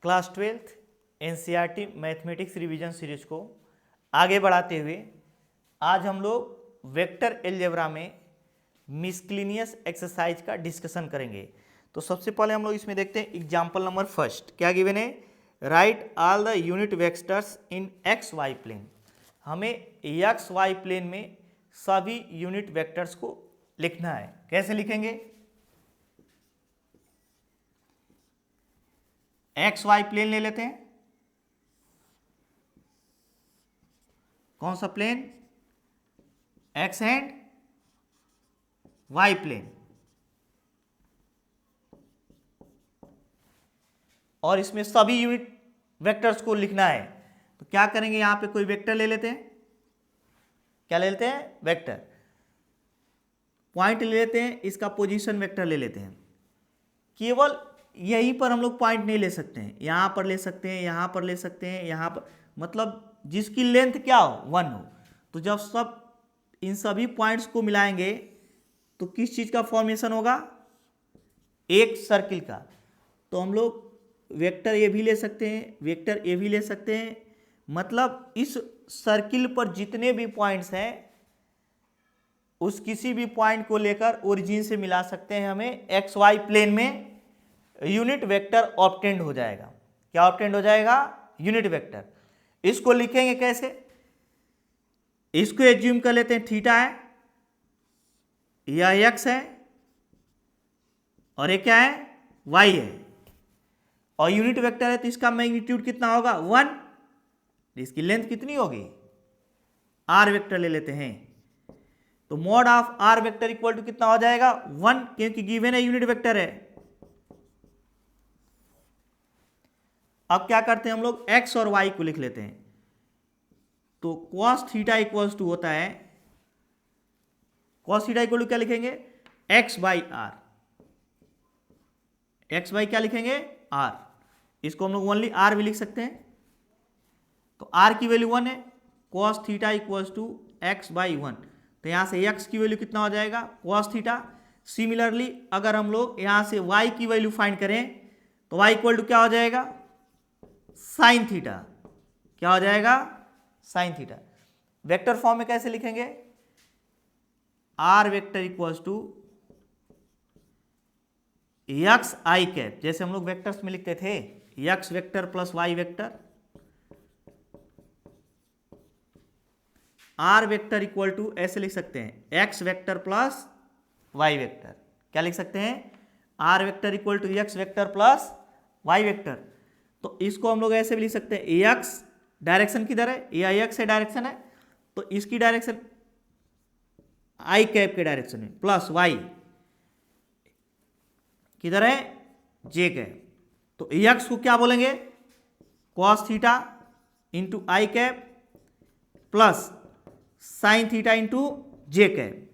Class 12th NCERT mathematics revision series को आगे बढ़ाते हुए आज हम लोग वेक्टर अलजेब्रा में मिसक्लिनियस एक्सरसाइज का डिस्कशन करेंगे। तो सबसे पहले हम लोग इसमें देखते हैं एग्जाम्पल नंबर फर्स्ट। क्या गिवन है? Write all the unit vectors in X Y plane. हमें एक्स वाई प्लेन में सभी यूनिट वेक्टर्स को लिखना है। कैसे लिखेंगे? एक्स वाई प्लेन ले लेते हैं। कौन सा plane? X and Y plane. और इसमें सभी यूनिट वेक्टर्स को लिखना है। तो क्या करेंगे? यहां पे कोई वेक्टर ले लेते हैं। क्या ले लेते हैं? वेक्टर। पॉइंट ले लेते हैं, इसका पोजीशन वेक्टर ले लेते हैं। केवल यहीं पर हम लोग पॉइंट नहीं ले सकते हैं, यहां पर ले सकते हैं, यहां पर ले सकते हैं, यहां पर, मतलब जिसकी लेंथ क्या हो? 1 हो। तो जब सब इन सभी पॉइंट्स को मिलाएंगे तो किस चीज का फॉर्मेशन होगा? एक सर्किल का। तो हम लोग वेक्टर ए भी ले सकते हैं, वेक्टर ए भी ले सकते हैं। मतलब इस सर्किल पर जितने भी पॉइंट्स हैं उस किसी भी पॉइंट को लेकर ओरिजिन से मिला सकते हैं। हमें एक्स वाई प्लेन में यूनिट वेक्टर ऑब्टेंड हो जाएगा। क्या ऑब्टेंड हो जाएगा? Unit vector. इसको लिखेंगे कैसे? इसको एज्यूम कर लेते हैं थीटा है, यह एक्स है और ये क्या है? वाई है। और यूनिट वेक्टर है तो इसका मैग्नीट्यूड कितना होगा? 1। इसकी लेंथ कितनी होगी? आर वेक्टर ले लेते हैं। तो mod of R vector equal to कितना हो जाएगा? 1, क्योंकि गिवन है यूनिट वेक्टर है। अब क्या करते हैं हम लोग? एक्स और वाई को लिख लेते हैं। तो cos थीटा इक्वल्स टू होता है, cos थीटा इक्वल टू क्या लिखेंगे? X by R. X by क्या लिखेंगे? आर। इसको हम लोग ओनली आर भी लिख सकते हैं। तो आर की वैल्यू 1 है, cos theta equals to X by 1। तो यहां से एक्स की वैल्यू कितना हो जाएगा? cos theta. सिमिलरली अगर हम लोग यहां से वाई की वैल्यू फाइंड करें तो वाई इक्वल टू क्या हो जाएगा? Sine theta. क्या हो जाएगा? Sine theta. वेक्टर फॉर्म में कैसे लिखेंगे? R vector equals to X I cap, जैसे हम लोग वेक्टर्स में लिखते थे, X vector plus Y vector. R vector equal to ऐसे लिख सकते हैं, X vector plus Y vector. क्या लिख सकते हैं? R vector equal to X vector plus Y vector. तो इसको हम लोग ऐसे भी लिख सकते हैं, एक्स डायरेक्शन किधर है? ये आई एक्स है डायरेक्शन है, तो इसकी डायरेक्शन आई कैप के डायरेक्शन में, प्लस वाई किधर है? J cap. तो एक्स को क्या बोलेंगे? Cos theta into I cap plus sine theta into J cap.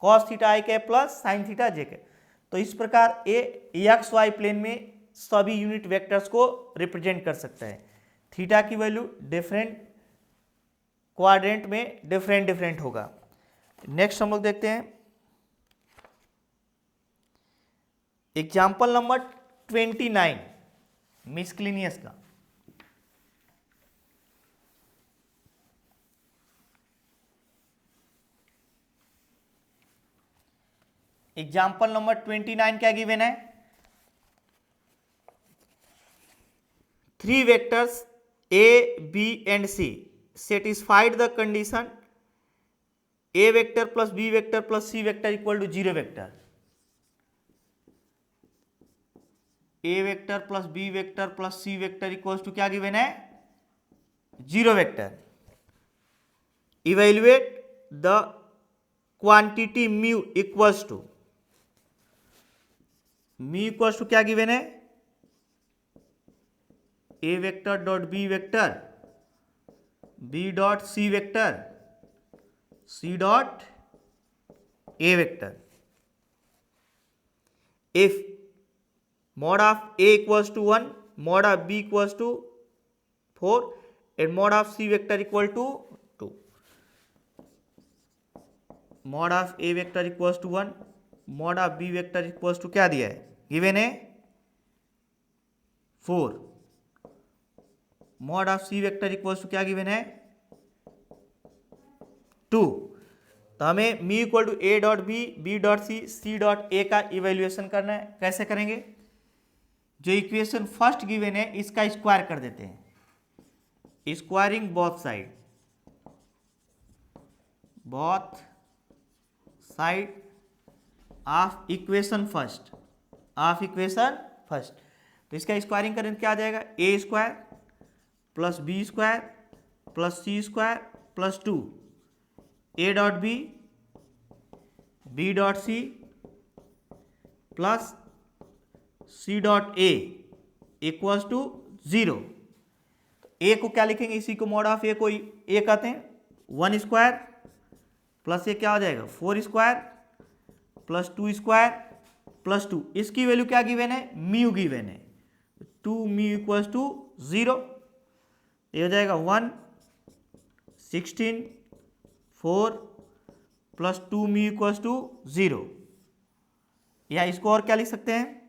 Cos theta I cap plus sine theta J cap. तो इस प्रकार ए एक्स वाई प्लेन में सभी यूनिट वेक्टर्स को रिप्रेजेंट कर सकता है। थीटा की वैल्यू डिफरेंट क्वाड्रेंट में डिफरेंट डिफरेंट होगा। नेक्स्ट हम लोग देखते हैं एग्जाम्पल नंबर 29 मिसक्लिनियस का। एग्जाम्पल नंबर 29 क्या गिवन है? 3 vectors A, B and C satisfied the condition A vector plus B vector plus C vector equal to 0 vector. A vector plus B vector plus C vector equals to क्या given है? 0 vector. Evaluate the quantity mu equals to क्या given है? A vector dot B vector, B dot C vector, C dot A vector. If mod of A equals to 1, mod of B equals to 4 and mod of C vector equal to 2. mod of A vector equals to 1, mod of B vector equals to क्या दिया है? Given है 4 mod of C vector equals to क्या given है 2। तो हमें me equal to A dot B, B dot C, C dot A का evaluation करना है। कैसे करेंगे? जो इक्वेशन फर्स्ट गिवन है इसका स्क्वायर कर देते हैं, squaring both side of equation first, तो इसका स्क्वायरिंग करें क्या आ जाएगा, A square plus B square plus C square plus 2 A dot B, B dot C plus C dot A equals to 0। तो ए को क्या लिखेंगे, इसी को मॉड ऑफ ए को ए कहते हैं, 1 स्क्वायर प्लस ये क्या हो जाएगा 4 स्क्वायर प्लस 2 स्क्वायर प्लस 2, इसकी वैल्यू क्या गिवन है, म्यू गिवन है, 2 म्यू इक्वल्स टू 0। ये हो जाएगा 1 16 4 प्लस 2 म्यू इक्वल्स टू 0। या इसको और क्या लिख सकते हैं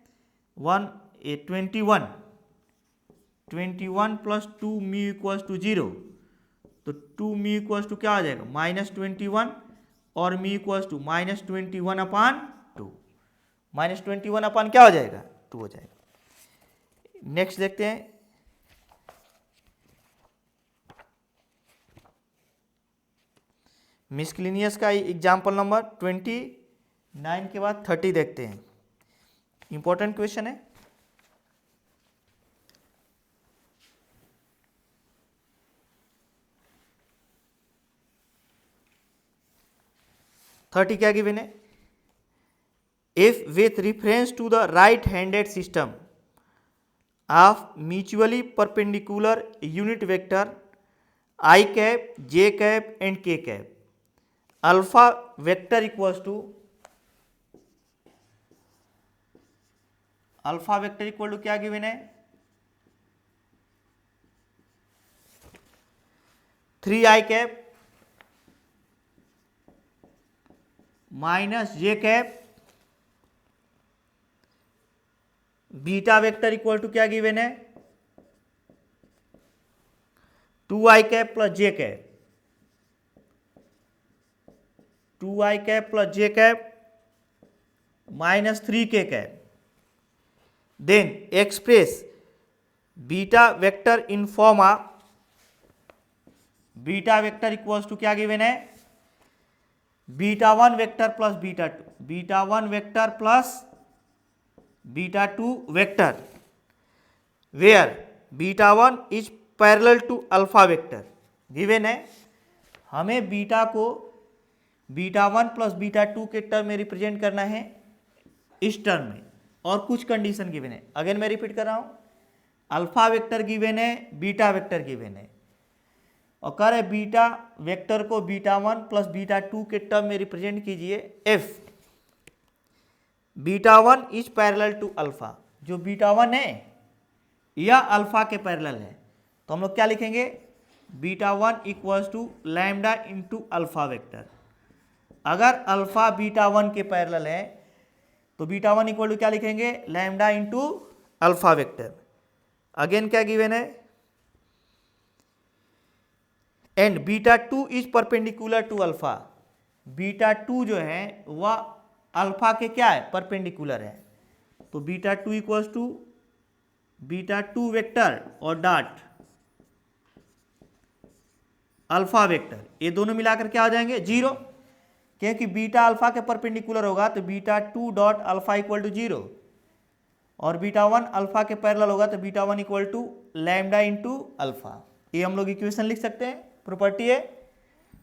21 प्लस 2 म्यू इक्वल्स टू 0, तो 2 म्यू इक्वल्स टू क्या हो जाएगा -21 और म्यू इक्वल्स टू -21 अपान 2, -21 अपान क्या हो जाएगा 2 हो जाएगा। नेक्स्ट देखते हैं, मिसक्लिनियस का एग्जाम्पल नंबर 29 के बाद 30 देखते हैं। इंपॉर्टेंट क्वेश्चन है। थर्टी क्या गिवन है, if with reference to the right handed system of mutually perpendicular unit vector I cap J cap and K cap, alpha vector equals to क्या गिवन है 3i cap minus J cap, beta vector equal to क्या given है 2i cap plus J cap, 2i cap plus J cap minus 3k cap. Then express beta vector in form of beta vector equals to क्या given है β1 vector plus β2, β1 vector plus β2 vector, where β1 is parallel to alpha vector given है। हमें beta को β1 plus β2 के term में represent करना है इस टर्म में, और कुछ कंडीशन गिवन है। अगेन मैं रिपीट कर रहा हूं, अल्फा वेक्टर गिवन है, बीटा वेक्टर गिवन है, और कह रहे बीटा वेक्टर को β1 प्लस β2 के टर्म में रिप्रेजेंट कीजिए f β1 is parallel to alpha, जो β1 है या अल्फा के पैरेलल है, तो हम लोग क्या लिखेंगे β1 equals to lambda into alpha vector. अगर अल्फा β1 के पैरेलल है तो β1 इक्वल टू क्या लिखेंगे lambda into alpha vector. Again क्या गिवन है, and β2 is perpendicular to alpha, β2 जो है वह अल्फा के क्या है परपेंडिकुलर है, तो β2 इक्वल्स टू β2 वेक्टर और डॉट अल्फा वेक्टर, ये दोनों मिलाकर क्या हो जाएंगे 0, क्योंकि बीटा अल्फा के परपेंडिकुलर होगा तो β2 डॉट अल्फा इक्वल टू 0, और β1 अल्फा के पैरेलल होगा तो β1 equal to lambda into alpha. ये हम लोग इक्वेशन लिख सकते हैं, प्रॉपर्टी है,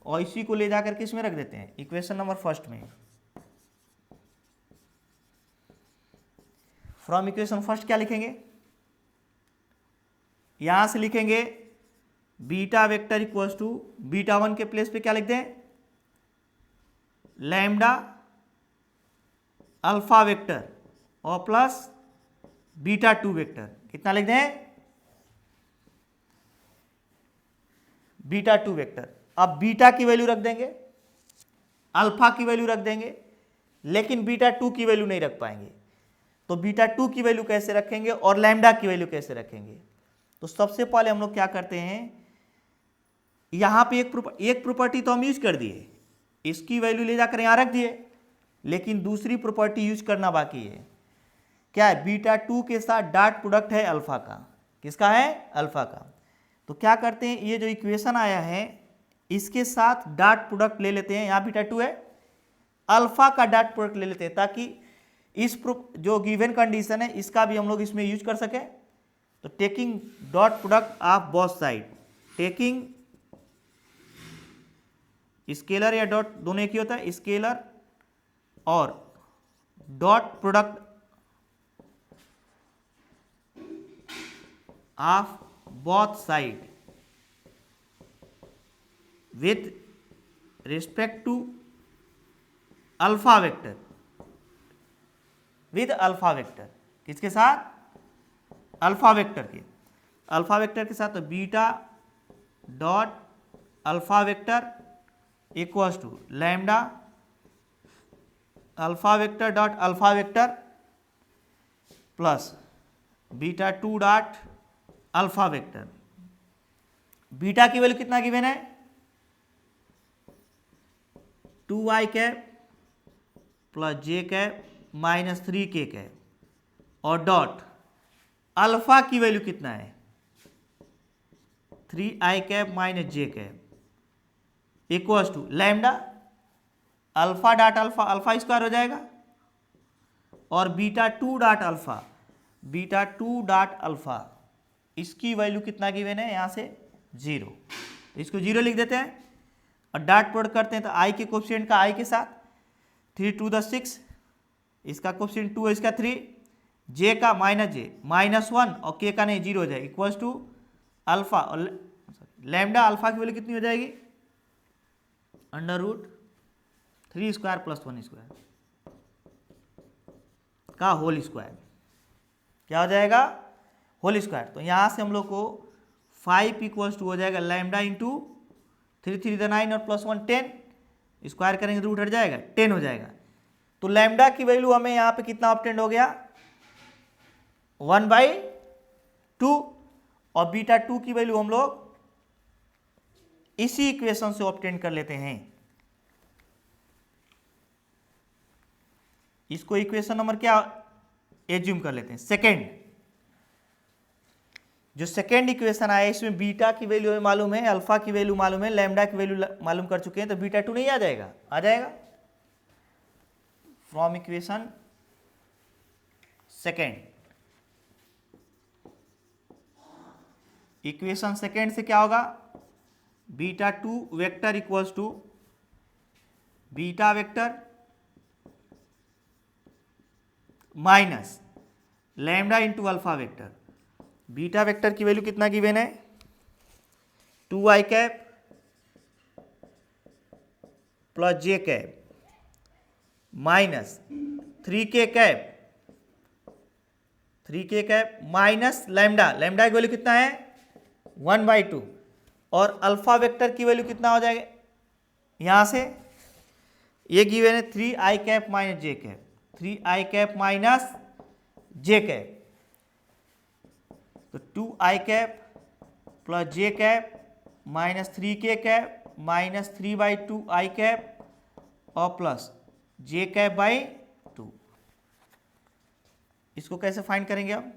और इसी को ले जाकर के इसमें रख देते हैं इक्वेशन नंबर फर्स्ट में। फ्रॉम इक्वेशन फर्स्ट क्या लिखेंगे, यहां से लिखेंगे बीटा वेक्टर इक्वल्स टू β1 के प्लेस पे क्या लिख दें लैम्डा अल्फा वेक्टर और प्लस β2 वेक्टर, कितना लिख दें β2 वेक्टर। अब बीटा की वैल्यू रख देंगे, अल्फा की वैल्यू रख देंगे, लेकिन β2 की वैल्यू नहीं रख पाएंगे, तो बीटा 2 की वैल्यू कैसे रखेंगे और लैम्डा की वैल्यू कैसे रखेंगे। तो सबसे पहले हम लोग क्या करते हैं, यहां पे एक प्रॉपर्टी तो हम यूज कर दिए, इसकी वैल्यू ले जाकर यहां रख दिए, लेकिन दूसरी प्रॉपर्टी यूज करना बाकी है। क्या है, बीटा 2 के साथ डॉट प्रोडक्ट है अल्फा का। किसका है, अल्फा का। तो क्या करते हैं, ये जो इक्वेशन आया है इसके साथ डॉट प्रोडक्ट ले लेते हैं। यहां बीटा 2 है, अल्फा का डॉट प्रोडक्ट ले लेते हैं ताकि इस जो गिवन कंडीशन है इसका भी हम लोग इसमें यूज कर सके। तो taking dot product of both side, taking scalar या डॉट दोनों एक ही होता है, स्केलर और dot product of both side with respect to alpha vector, with alpha vector. किसके साथ, अल्फा वेक्टर के, अल्फा वेक्टर के साथ। तो beta dot alpha vector equals to lambda alpha vector dot alpha vector plus beta 2 dot alpha vector. Beta की value कितना given है, 2y cap plus J cap minus 3k cap, और dot alpha की value कितना है, 3i cap minus J cap equals to lambda alpha dot alpha, alpha square हो जाएगा, और beta 2 dot alpha, beta 2 dot alpha इसकी value कितना given है, यहां से 0, तो इसको 0 लिख देते हैं और डॉट प्रोडक्ट करते हैं। तो i के कोफिशिएंट का i के साथ 3 टू द 6, इसका कोफिशिएंट 2 है, इसका 3, j का माइनस 1 और k का नहीं 0 हो जाएगा, इक्वल्स टू अल्फा और लैम्डा अल्फा की वैल्यू कितनी हो जाएगी, √3 स्क्वायर प्लस 1 स्क्वायर का होल स्क्वायर। क्या हो जाएगा, होल स्क्वायर। तो यहां से हम लोग को 5 इक्वल्स टू हो जाएगा लैम्डा इंटू 3 3 द 9 और प्लस 1 10, स्क्वायर करेंगे रूट हट जाएगा, 10 हो जाएगा। तो लैम्डा की वैल्यू हमें यहां पे कितना ऑब्टेंड हो गया, 1/2, और बीटा 2 की वैल्यू हम लोग इसी इक्वेशन से ऑब्टेंड कर लेते हैं। इसको इक्वेशन नंबर क्या एज्यूम कर लेते हैं, सेकेंड। जो सेकेंड इक्वेशन आया इसमें बीटा की वैल्यू हमें मालूम है, अल्फा की वैल्यू मालूम है, लैम्डा की वैल्यू मालूम कर चुके हैं, तो बीटा 2 नहीं आ जाएगा, आ जाएगा from equation second. Equation second से क्या होगा, beta 2 vector equals to beta vector minus lambda into alpha vector. Beta vector की वैल्यू कितना गिवन है, 2i cap plus J cap minus 3k cap minus lambda, lambda की value कितना है 1/2, और अल्फा वेक्टर की वैल्यू कितना हो जाएगा, यहां से ये गिवन है 3i cap minus J cap, 3i cap minus J cap, तो 2i cap plus J cap minus 3k cap minus 3/2i cap और प्लस जे कैप बाई 2। इसको कैसे फाइंड करेंगे अब,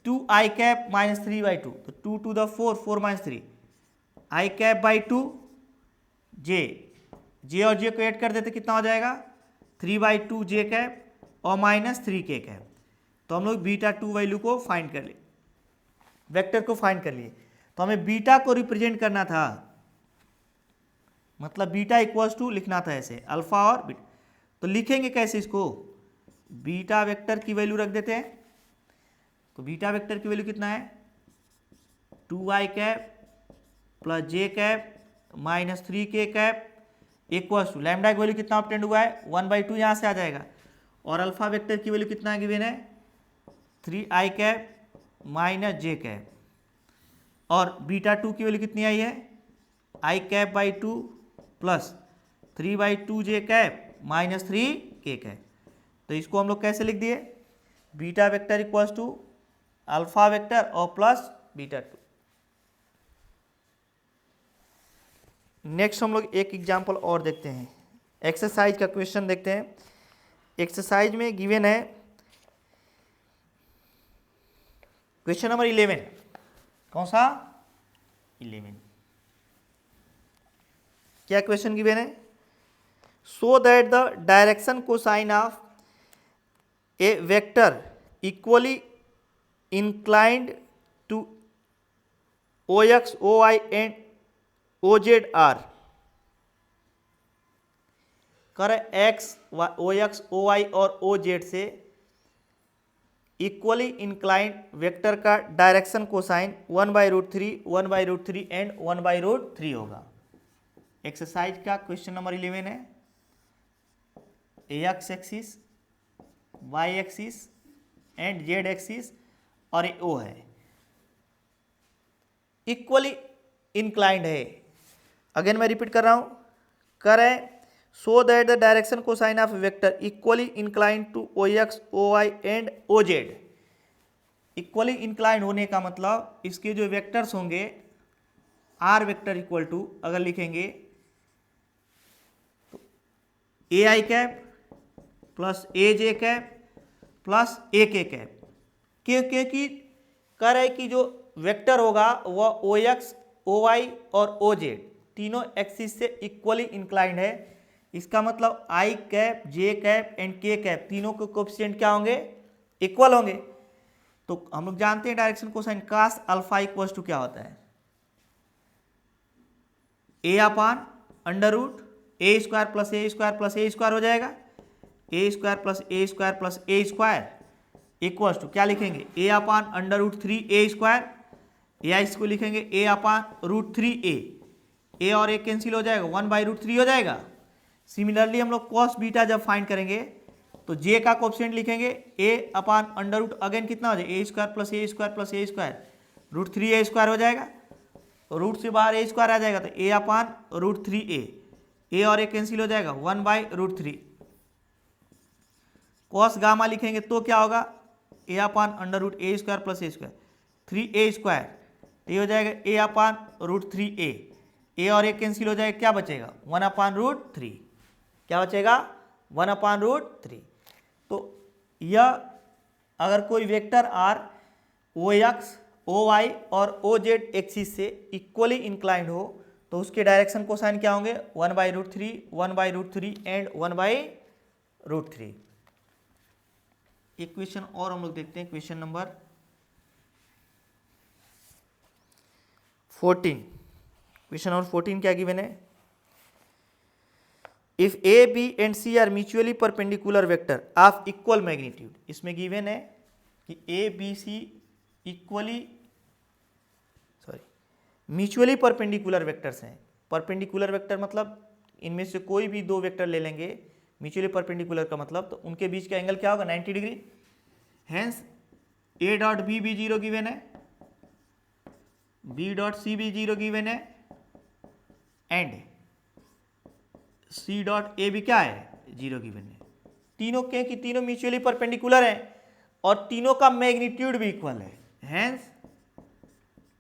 2i कैप माइनस 3/2, तो 2 to the 4, 4 minus 3, i cap by 2, J और J को add कर देते कितना हो जाएगा 3/2 जे कैप और माइनस 3k कैप। तो हम लोग बीटा 2 वैल्यू को फाइंड कर लिए, वेक्टर को फाइंड कर लिए। तो हमें बीटा को रिप्रेजेंट करना था, मतलब बीटा इक्वल्स टू लिखना था ऐसे, अल्फा और बीटा। तो लिखेंगे कैसे इसको, बीटा वेक्टर की वैल्यू रख देते हैं। तो बीटा वेक्टर की वैल्यू कितना है 2i cap plus J cap minus 3k cap equals to lambda की वैल्यू कितना ऑब्टेंड हुआ है 1/2, यहां से आ जाएगा, और अल्फा वेक्टर की वैल्यू कितना गिवन है 3i cap minus J cap, और बीटा 2 की वैल्यू कितनी आई है i cap by 2 plus 3/2 J cap minus 3k cap. तो इसको हम लोग कैसे लिख दिए, beta vector equals to alpha vector और प्लस बीटा 2। नेक्स्ट हम लोग एक एग्जांपल और देखते हैं, एक्सरसाइज का क्वेश्चन देखते हैं। एक्सरसाइज में गिवन है क्वेश्चन नंबर 11, कौन सा 11, क्या क्वेश्चन गिवन है, so that the direction cosine of A vector equally inclined to OX, OY and OZ are, कर X, OX, OY और OZ से इक्वली इंक्लाइंड वेक्टर का डायरेक्शन कोसाइन 1/√3, 1/√3 एंड 1/√3 होगा। एक्सरसाइज का क्वेश्चन नंबर 11 है, X axis, Y axis and Z axis और ये O है, इक्वली इंक्लाइंड है। अगेन मैं रिपीट कर रहा हूं, करें so that the direction cosine of vector equally inclined to O X, O Y and O Z. Equally inclined होने का मतलब इसके जो वेक्टर्स होंगे आर वेक्टर इक्वल टू, अगर लिखेंगे तो ए आई कैप प्लस ए जे कैप प्लस ए के कैप, क्योंकि कह रहे कि जो वेक्टर होगा वह ओ एक्स, ओ वाई और ओ जेड तीनों एक्सिस से इक्वली इंक्लाइंड है। इसका मतलब आई cap, J cap and K cap तीनों के कोएफिशिएंट क्या होंगे, इक्वल होंगे। तो हम लोग जानते हैं direction cosine cos alpha equals to क्या होता है, A upon under root A square plus A square plus A square हो जाएगा, A square plus A square plus A square equals to क्या लिखेंगे, A upon under root 3 A square, या इसको लिखेंगे ए अपान रूट 3 ए और ए cancel हो जाएगा, 1/√3 हो जाएगा। सिमिलरली हम लोग कॉस बीटा जब फाइंड करेंगे तो जे का कोएफिशिएंट लिखेंगे A upon under root, again कितना हो जाएगा, A square plus A square plus A square root 3 A square हो जाएगा, रूट से बाहर ए स्क्वायर आ जाएगा तो ए अपान रूट 3 ए और ए कैंसिल हो जाएगा, 1/√3। कॉस गामा लिखेंगे तो क्या होगा, ए upon under root A square plus A square 3a square, ये हो जाएगा ए अपान रूट 3a, ए और ए कैंसिल हो जाएगा, क्या बचेगा 1/√3, क्या बचेगा 1/√3। तो यह अगर कोई vector R O X, O Y और ओ जेड एक्सिस से इक्वली इंक्लाइंड हो तो उसके डायरेक्शन कोसाइन क्या होंगे, 1/√3, 1/√3 एंड 1/√3। एक क्वेश्चन और हम लोग देखते हैं, क्वेश्चन नंबर 14। क्वेश्चन नंबर 14 क्या गिवन है, if A B and C are mutually perpendicular vector of equal magnitude. इसमें गिवन है कि A B C equally mutually perpendicular vectors हैं। परपेंडिकुलर वेक्टर मतलब इनमें से कोई भी दो वेक्टर ले लेंगे, म्यूचुअली परपेंडिकुलर का मतलब तो उनके बीच का एंगल क्या होगा, 90 degree. Hence A dot B भी 0 गिवन है, बी डॉट सी भी 0 गिवन है एंड सी डॉट ए भी क्या है, 0 गिवन है। तीनों के कि तीनों म्यूचुअली परपेंडिकुलर हैं और तीनों का मैग्नीट्यूड भी इक्वल है। Hence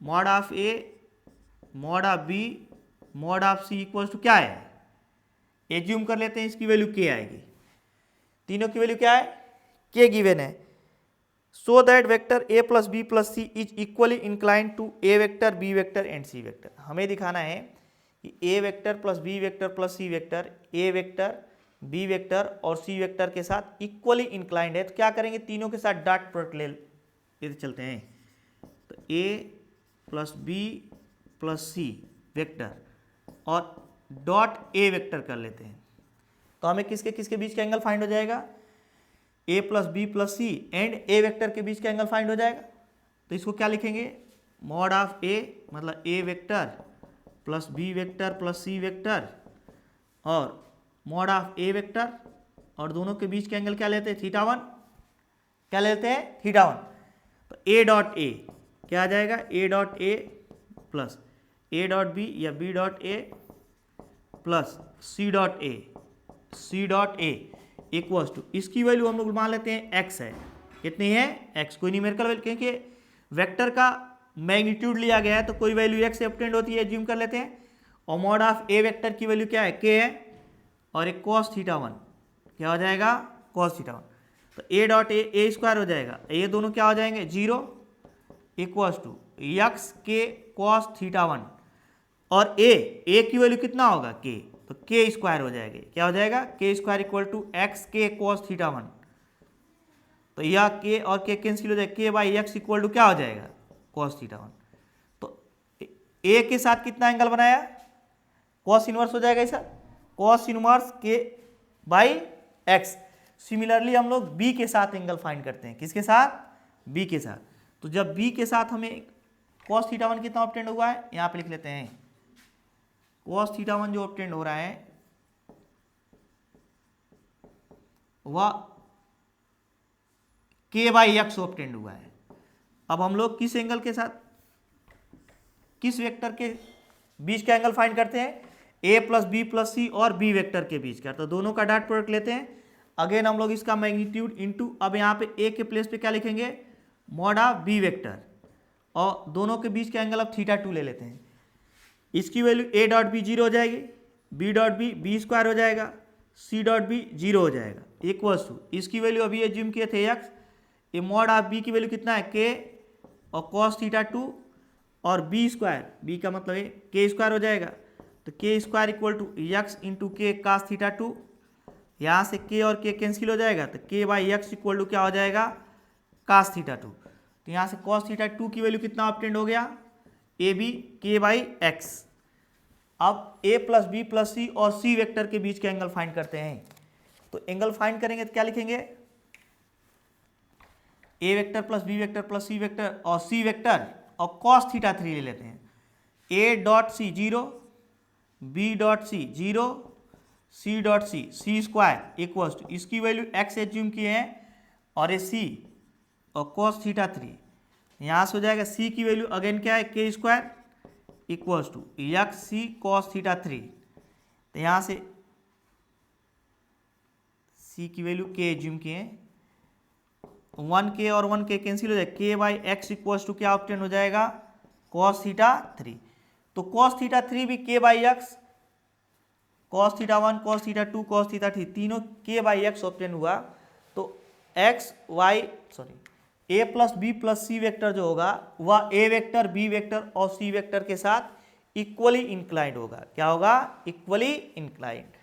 mod of A, mod of B, mod of C equals to क्या है, एज्यूम कर लेते हैं इसकी वैल्यू के आएगी। तीनों की वैल्यू क्या है, के गिवन है। So that vector A plus B plus C is equally inclined to A vector, B vector and C vector. हमें दिखाना है कि A vector plus B vector plus C vector, A vector, B vector और C vector के साथ equally inclined है। तो क्या करेंगे, तीनों के साथ डॉट प्रोडक्ट ले चलते हैं। तो ए plus B plus C vector और डॉट ए वेक्टर कर लेते हैं। तो हमें किसके किसके बीच का एंगल फाइंड हो जाएगा, A plus B plus C and A vector के बीच का एंगल फाइंड हो जाएगा। तो इसको क्या लिखेंगे, मॉड ऑफ ए मतलब A vector plus B vector plus C vector और मॉड ऑफ ए वेक्टर, और दोनों के बीच का एंगल क्या लेते हैं, θ1, क्या लेते हैं, θ1। तो ए डॉट ए क्या आ जाएगा, A dot A plus A dot B या B dot A plus C dot A, C dot A, equals to, इसकी वैल्यू हम लोग मान लेते हैं x है, कितनी है x, कोई न्यूमेरिकल वैल्यू, क्योंकि वेक्टर का मैग्नीट्यूड लिया गया है तो कोई वैल्यू x से ऑब्टेंड होती है, एज्यूम कर लेते हैं। और मॉड ऑफ ए वेक्टर की वैल्यू क्या है, k है, और एक cos थीटा 1 क्या हो जाएगा, cos थीटा 1, तो a डॉट ए स्क्वायर हो जाएगा, ये दोनों क्या हो जाएंगे 0 इक्वल्स टू यक्स के कॉस थीटा 1, और a की वैल्यू कितना होगा k, तो k स्क्वायर हो जाएगा, क्या हो जाएगा k square equal to X के कॉस थीटा 1, तो यह k और k कैंसिल हो जाएगा, k by X equal to क्या हो जाएगा कॉस थीटा 1। तो a के साथ कितना एंगल बनाया, कॉस इनवर्स हो जाएगा ऐसा, cos inverse k by x. Similarly हम लोग b के साथ एंगल फाइंड करते हैं, किसके साथ, b के साथ। तो जब b के साथ हमें cos थीटा 1 कितना ऑब्टेंड हुआ है, यहाँ पे लिख लेते हैं, cos थीटा 1 जो ऑब्टेंड हो रहा है वह k बाई एक्स ऑब्टेंड हुआ है। अब हम लोग किस एंगल के साथ, किस वेक्टर के बीच का एंगल फाइंड करते हैं, a plus B plus C और b वेक्टर के बीच का, तो दोनों का डॉट प्रोडक्ट लेते हैं। अगेन हम लोग इसका मैग्नीट्यूड इनटू, अब यहाँ पे a के प्लेस पे क्या लिखेंगे, मॉड ऑफ b वेक्टर, और दोनों के बीच का एंगल अब थीटा 2 ले लेते हैं। इसकी वैल्यू a डॉट बी 0 हो जाएगी, b डॉट बी स्क्वायर हो जाएगा, c डॉट बी 0 हो जाएगा, इक्वल्स टू, इसकी वैल्यू अभी एज्यूम किए थे x, ये मॉड ऑफ b की वैल्यू कितना है k, और cos थीटा 2, और b स्क्वायर, b का मतलब है k स्क्वायर हो जाएगा, तो k square equal to x into के cos थीटा 2, यहाँ से k और k कैंसिल हो जाएगा, तो k by X equal to क्या हो जाएगा cos थीटा 2, तो यहाँ से cos थीटा 2 की वैल्यू कितना ऑब्टेंड हो गया, A B k by X. अब a plus B plus C और c वेक्टर के बीच के एंगल फाइंड करते हैं, तो एंगल फाइंड करेंगे तो क्या लिखेंगे, a vector plus B vector plus c vector और c वेक्टर और cos थीटा 3 ले लेते हैं, a dot C 0, b dot C 0, c dot C square equals to, इसकी वैल्यू x एज्यूम किए हैं, और ये c और cos थीटा 3, यहाँ से हो जाएगा c की वैल्यू अगेन क्या है k square equals to X C cos theta 3, तो यहाँ से c की वैल्यू k एज्यूम किए, 1k और 1k कैंसिल हो जाएगा, k by X equals to क्या ऑब्टेन हो जाएगा cos थीटा 3, तो cos थीटा 3 भी k by X, cos theta 1 cos theta 2 cos theta 3 तीनों k बाई एक्स ऑब्टेन हुआ, तो a plus B plus C vector जो होगा वह a वेक्टर b वेक्टर और c वेक्टर के साथ इक्वली इंक्लाइंड होगा, क्या होगा इक्वली इंक्लाइंड।